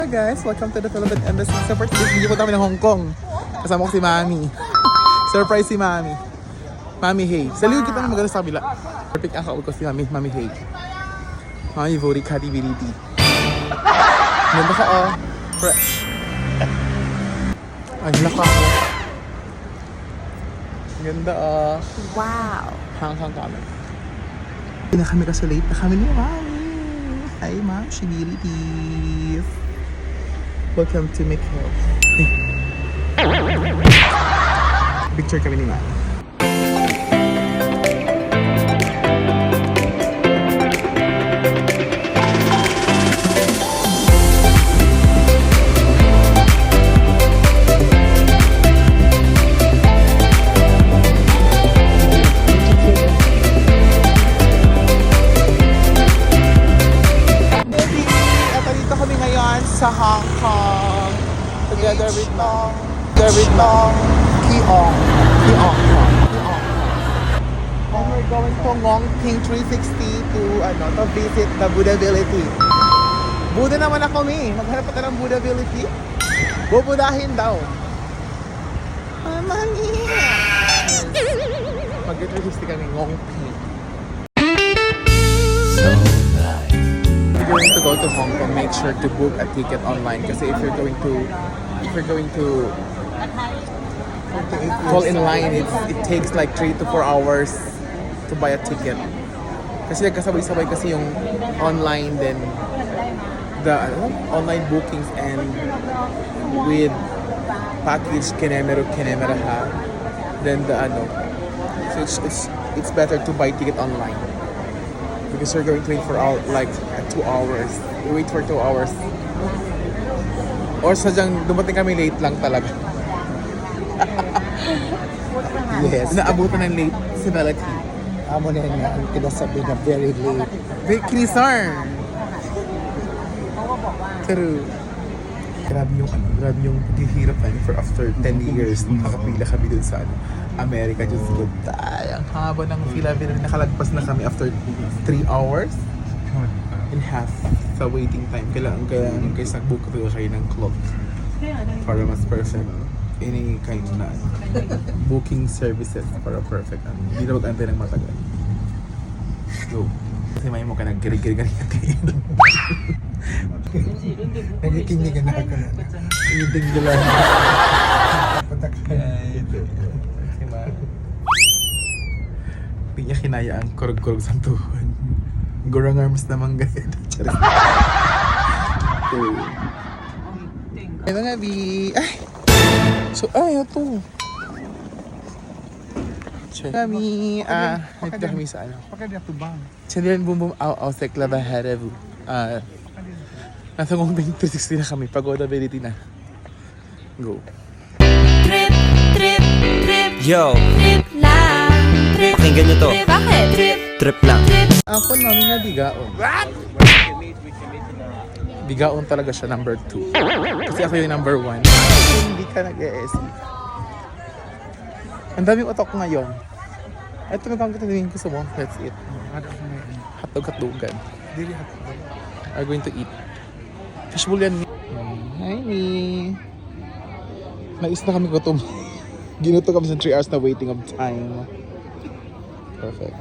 Hi guys, welcome to the Philippine Embassy. So for today's video, punta kami ng Hong Kong. Kasama ko si Mami. Surprise si Mami. Mami Hey. Sa liwag kita na maganda sa kabila. Perfect ang kaul ko si Mami Hey. Mami Vori Credibility. Ganda ka oh. Fresh. Ay, laka ako. Ganda oh. Wow. Hang kami. Hindi na kami kasi late na kami ni Mami. Hi Ma'am, Shibility. Welcome to Macau. Picture kami ni Mami. Sa Hong Kong together with Keong. And we're going to Ngong Ting 360 to visit the Buddhability. Buddha naman ako maghanap pa ng Buddhability. Bubudahin daw. Mag-360 kami Ngong Ting. Going to go to Hong Kong, make sure to book a ticket online kasi if you're going to fall in line, it takes like 3 to 4 hours to buy a ticket. Kasi nagkasabay-sabay kasi yung online, then the online bookings and with package kinemero ha, then so it's better to buy ticket online. Because we're going to wait for 2 hours. We wait for 2 hours. Or sadyang dumating kami late lang talaga. Yes. Naabutan ng late si Melody. Amo na yun nga, ang tinasabi na very late. Very kinisar. True. Grabe yung paghihirapan for after 10 years. Nakapila kami dun sa America. Diyos ko, ang haba ng pila. Nakalagpas na kami after 3 hours and half sa waiting time. Kailangan guys nag-book ko kayo ng clock para mas perfect. Any kind na booking services para perfect. Hindi na mag-antay ng matagal. Go. Kasi may mo ka nag-giri-giri ganyan kayo. Nagikinig na ako na. Iting gila. Hindi niya kinaya ang kurog-kurog sa tuhod. Gurang arms naman ganyan. Ay mga bi. Ay! So, ito. Kami, nandito kami sa Pakadya to bang? Chandilan Bumbum Au Sekla Baharevu. Nasa Ngong Ting 360 na kami. Pagoda-ability na. Go. Trip, trip, trip. Yo, Trip lang. Trip. pakinggan nyo to. Trip. Bakit? Trip. Trip lang. Ako namin na bigaon. Bigaon talaga siya, number 2. Kasi ako yung number 1. Hindi ka nag-ESC. Ang daming utok ngayon. Ito magkang katagawin ko sa mo. That's it. Hatog-hatugan. Dili ako. Are going to eat. Fishbowl yan. Hi, Mi. Nais na kami gutom. Ginuto kami sa 3 hours na waiting of time. Perfect.